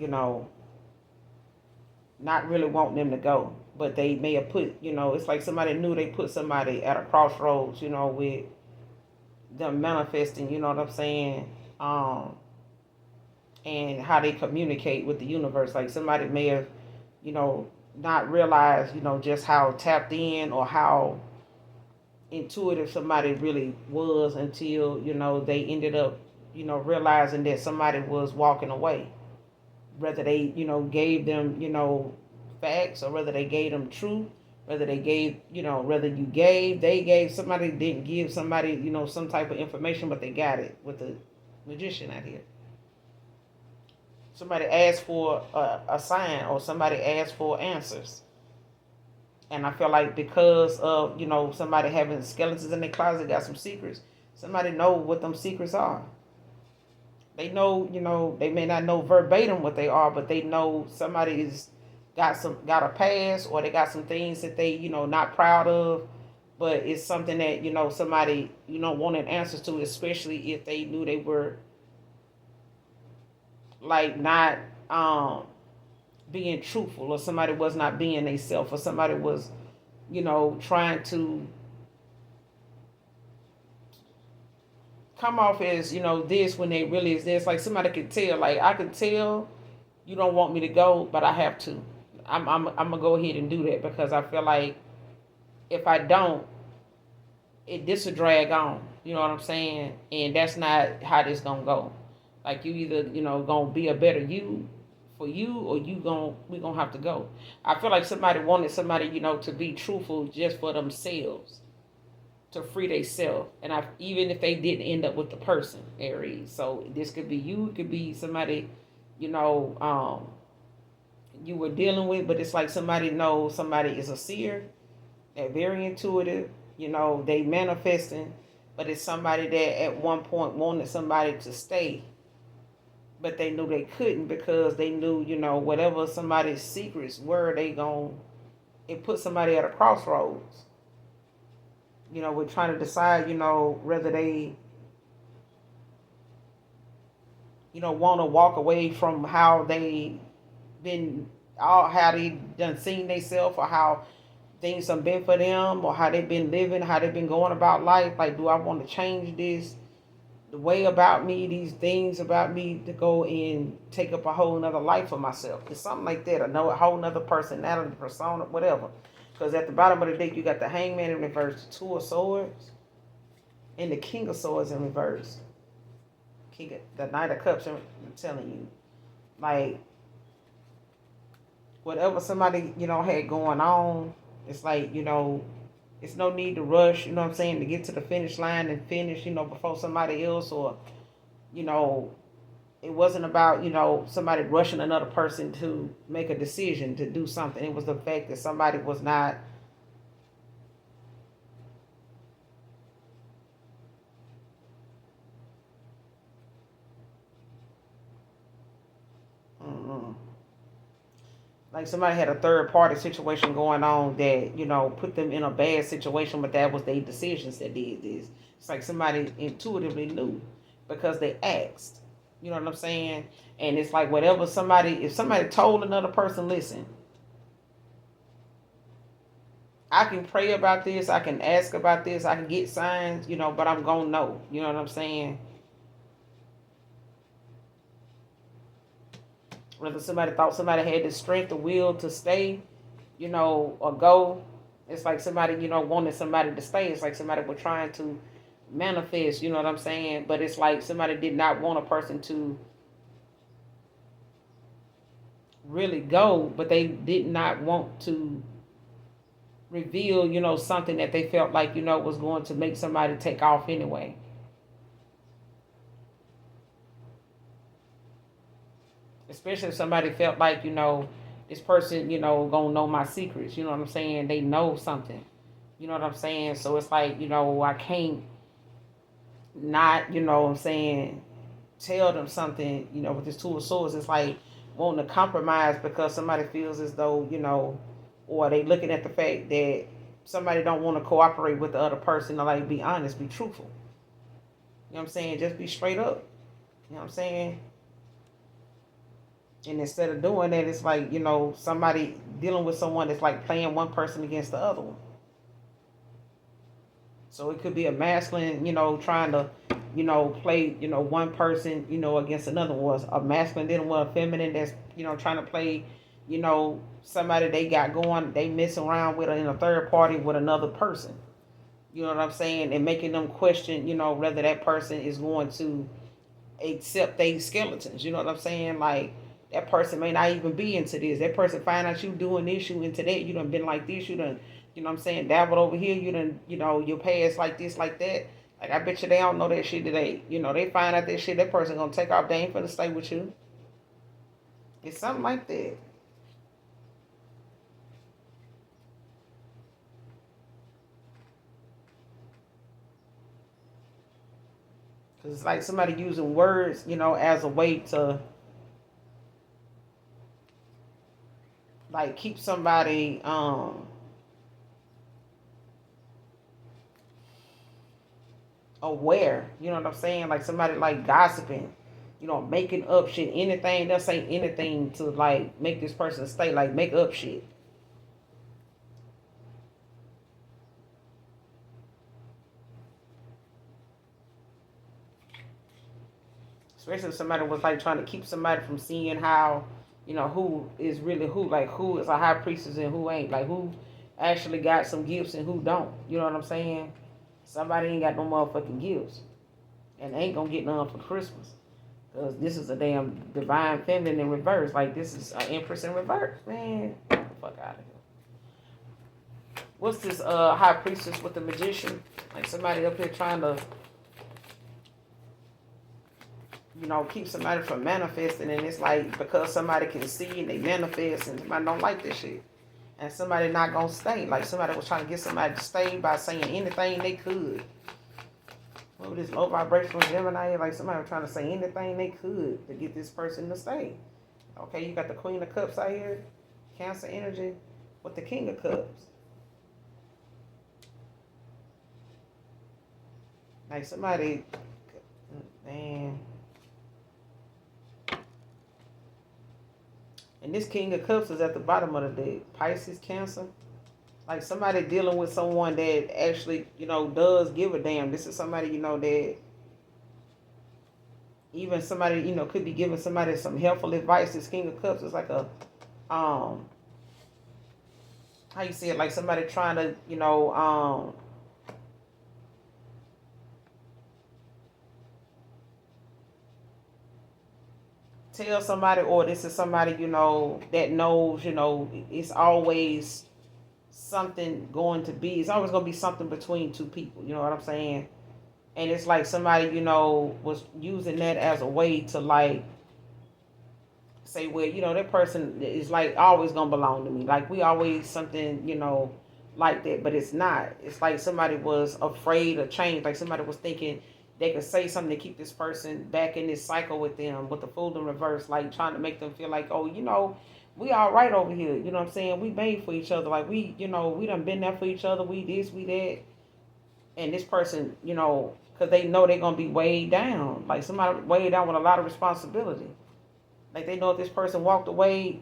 not really wanting them to go. But they may have put, it's like somebody knew they put somebody at a crossroads, with them manifesting, you know what I'm saying? And how they communicate with the universe. Like somebody may have, not realized, just how tapped in or how intuitive somebody really was until, they ended up, realizing that somebody was walking away. Whether they, gave them, facts, or whether they gave them truth, whether they gave, whether they gave, somebody didn't give somebody, some type of information, but they got it with the Magician out here. Somebody asked for a sign, or somebody asked for answers. And I feel like because of, somebody having skeletons in their closet, got some secrets, somebody know what them secrets are. They know, they may not know verbatim what they are, but they know somebody's got a past, or they got some things that they, not proud of, but it's something that, somebody, wanted answers to, especially if they knew they were like not being truthful, or somebody was not being themselves, or somebody was, trying to come off as, this when they really is this. Like somebody could tell, like I could tell you don't want me to go, but I have to. I'm gonna go ahead and do that, because I feel like if I don't, this will drag on. You know what I'm saying? And that's not how this gonna go. Like you either, gonna be a better you for you, or we gonna have to go. I feel like somebody wanted somebody, to be truthful just for themselves, to free themselves. And even if they didn't end up with the person, Aries. So this could be you, it could be somebody, you were dealing with, but it's like somebody knows somebody is a seer. They're very intuitive, they manifesting, but it's somebody that at one point wanted somebody to stay, but they knew they couldn't, because they knew, whatever somebody's secrets were, it put somebody at a crossroads. We're trying to decide, whether they, want to walk away from how they been, how they done seen themselves, or how things have been for them, or how they've been living, how they've been going about life. Like, do I want to change this? the way about me, these things about me to go and take up a whole nother life for myself. It's something like that. I know a whole nother personality, persona, whatever. Because at the bottom of the deck, you got the Hangman in reverse, the Two of Swords, and the King of Swords in reverse. The Knight of Cups, I'm telling you. Like, whatever somebody, had going on, it's like, it's no need to rush, you know what I'm saying, to get to the finish line and finish, before somebody else, or, it wasn't about, somebody rushing another person to make a decision to do something. It was the fact that somebody was not like somebody had a third party situation going on that, put them in a bad situation, but that was their decisions that did this. It's like somebody intuitively knew because they asked. You know what I'm saying? And it's like whatever if somebody told another person, listen, I can pray about this, I can ask about this, I can get signs, but I'm gonna know. You know what I'm saying? Whether somebody thought somebody had the strength or will to stay, or go. It's like somebody, wanted somebody to stay. It's like somebody was trying to manifest, you know what I'm saying? But it's like somebody did not want a person to really go, but they did not want to reveal, something that they felt like, was going to make somebody take off anyway. Especially if somebody felt like, this person, gonna know my secrets. You know what I'm saying? They know something. You know what I'm saying? So it's like, I can't not, what I'm saying, tell them something, with this Two of Swords. It's like wanting to compromise because somebody feels as though, or they looking at the fact that somebody don't want to cooperate with the other person. Or like, be honest, be truthful. You know what I'm saying? Just be straight up. You know what I'm saying? And instead of doing that, it's like, somebody dealing with someone that's like playing one person against the other one. So it could be a masculine, trying to, play, one person, against another one. A masculine dealing with a feminine that's, trying to play, somebody they got going, they mess around with in a third party with another person. You know what I'm saying? And making them question, whether that person is going to accept they skeletons. You know what I'm saying? Like, that person may not even be into this. That person find out you doing this, you into that. You done been like this. You done, you know what I'm saying, dabbled over here. You done, your past like this, like that. Like, I bet you they don't know that shit today. They find out that shit. That person gonna take off. They ain't finna stay with you. It's something like that. Cause it's like somebody using words, as a way to like keep somebody aware. You know what I'm saying? Like somebody like gossiping, making up shit, anything. They'll say anything to like make this person stay, like make up shit. Especially if somebody was like trying to keep somebody from seeing how, who is really who, like who is a high priestess and who ain't, like who actually got some gifts and who don't. You know what I'm saying? Somebody ain't got no motherfucking gifts and ain't gonna get none for Christmas. Because this is a damn divine feminine in reverse. Like, this is an empress in reverse. Man, get the fuck out of here. What's this high priestess with the magician? Like, somebody up here trying to, keep somebody from manifesting. And it's like, because somebody can see and they manifest and somebody don't like this shit. And somebody not going to stay. Like, somebody was trying to get somebody to stay by saying anything they could. What was this low vibrational Gemini? Like somebody was trying to say anything they could to get this person to stay. Okay, you got the Queen of Cups out here, Cancer energy, with the King of Cups. Like somebody, man. And this King of Cups is at the bottom of the deck. Pisces, Cancer. Like somebody dealing with someone that actually, does give a damn. This is somebody, that even somebody, could be giving somebody some helpful advice. This King of Cups is like a, how you see it, like somebody trying to, tell somebody, or this is somebody, that knows, it's always something going to be, it's always going to be something between two people, you know what I'm saying? And it's like somebody, was using that as a way to like say, well, that person is like always gonna belong to me. Like we always something, like that. But it's not. It's like somebody was afraid of change. Like somebody was thinking they could say something to keep this person back in this cycle with them, with the fool in reverse, like trying to make them feel like, oh, we all right over here. You know what I'm saying? We made for each other. Like we done been there for each other. We this, we that. And this person, because they know they're gonna be weighed down. Like somebody weighed down with a lot of responsibility. Like they know if this person walked away,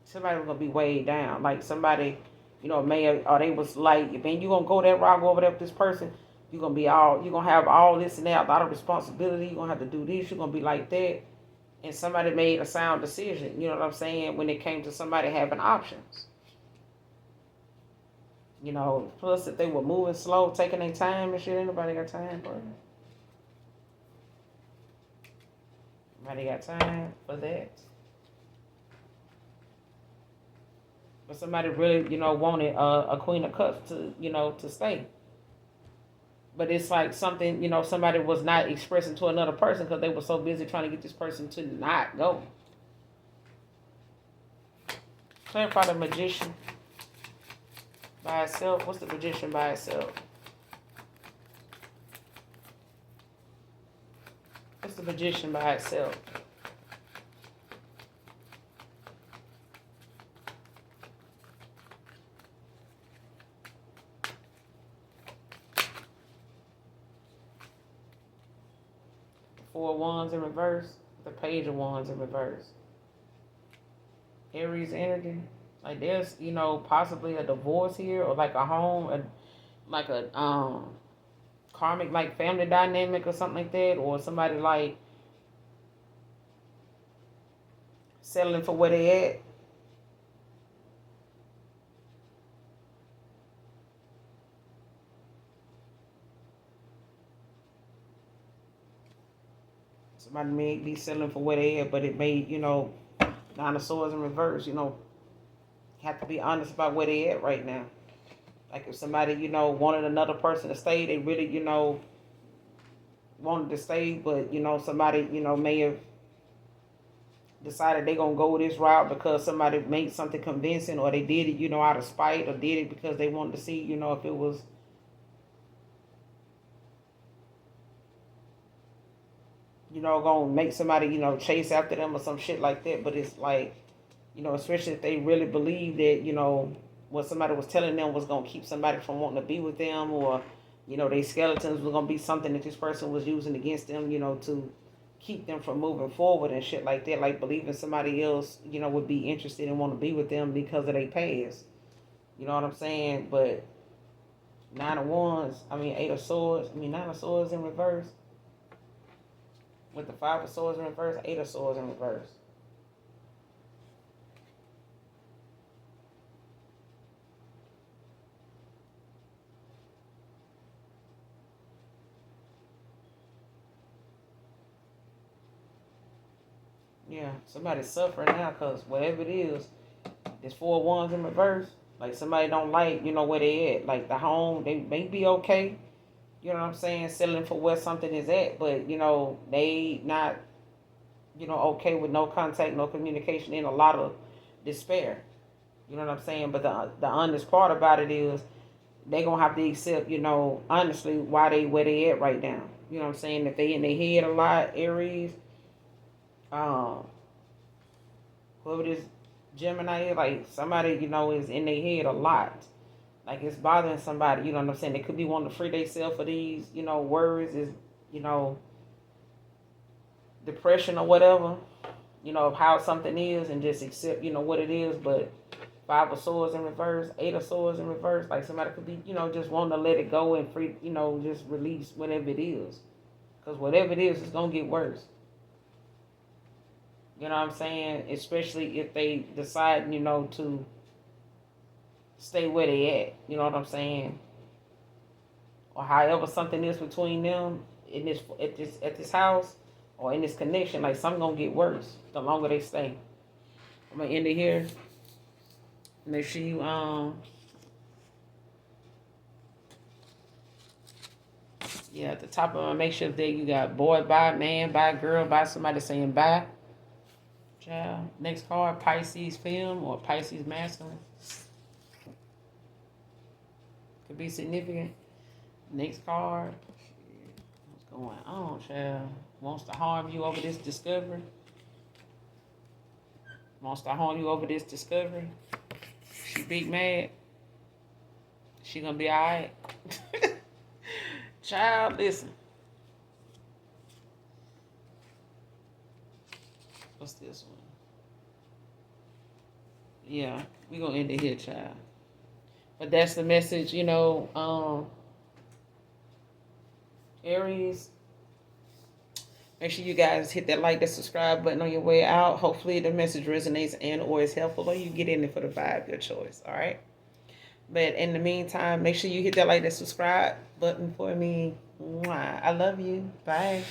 somebody was gonna be weighed down. Like somebody, may have, or they was like, man, you gonna go that route, go over there with this person, you're gonna have all this and that, a lot of responsibility. You're gonna have to do this. You're gonna be like that. And somebody made a sound decision. You know what I'm saying? When it came to somebody having options. Plus if they were moving slow, taking their time and shit, ain't nobody got time for it. Nobody got time for that. But somebody really, wanted a Queen of Cups to, to stay. But it's like something, somebody was not expressing to another person because they were so busy trying to get this person to not go. Clarify the Magician by itself. What's the Magician by itself? What's the Magician by itself? Four of Wands in reverse. The Page of Wands in reverse. Aries energy. Like there's, possibly a divorce here, or like a home, like a karmic, like family dynamic or something like that, or somebody like settling for where they at. Somebody may be settling for where they at, but it may, Nine of Swords in reverse, have to be honest about where they at right now. Like if somebody, wanted another person to stay, they really, wanted to stay, but, somebody, may have decided they're going to go this route because somebody made something convincing, or they did it, out of spite, or did it because they wanted to see, if it was, going to make somebody, chase after them or some shit like that. But it's like, especially if they really believe that, what somebody was telling them was going to keep somebody from wanting to be with them, or, they skeletons was going to be something that this person was using against them, to keep them from moving forward and shit like that. Like believing somebody else, would be interested and want to be with them because of their past. You know what I'm saying? But Nine of Wands, Eight of Swords, Nine of Swords in reverse. With the Five of Swords in reverse, Eight of Swords in reverse. Yeah, somebody's suffering now because whatever it is, there's Four of Wands in reverse. Like somebody don't like, where they at. Like the home, they may be okay. You know what I'm saying? Settling for where something is at, but they not, okay with no contact, no communication, and a lot of despair. You know what I'm saying? But the honest part about it is they gonna have to accept, honestly, why they where they at right now. You know what I'm saying? If they in their head a lot, Aries, um, whoever this Gemini is, like somebody, is in their head a lot. Like it's bothering somebody, you know what I'm saying? They could be wanting to free themselves of these, worries, is, you know, depression or whatever, of how something is, and just accept, what it is. But Five of Swords in reverse, Eight of Swords in reverse. Like somebody could be, just wanting to let it go and free, just release whatever it is. Because whatever it is, it's going to get worse. You know what I'm saying? Especially if they decide, to stay where they at. You know what I'm saying? Or however something is between them in this at this house or in this connection, like something gonna get worse the longer they stay. I'm gonna end it here. Make sure you at the top of my make sure that you got boy, bye, man, bye, girl, bye, somebody saying bye. Child. Next card, Pisces film or Pisces masculine. Could be significant. Next card. What's going on, child? Wants to harm you over this discovery. Wants to harm you over this discovery. She big mad. She gonna be alright. Child, listen. What's this one? Yeah, we gonna end it here, child. But that's the message, Aries. Make sure you guys hit that like, that subscribe button on your way out. Hopefully the message resonates and or is helpful, or you get in it for the vibe, your choice, all right? But in the meantime, make sure you hit that like, that subscribe button for me. Mwah. I love you. Bye.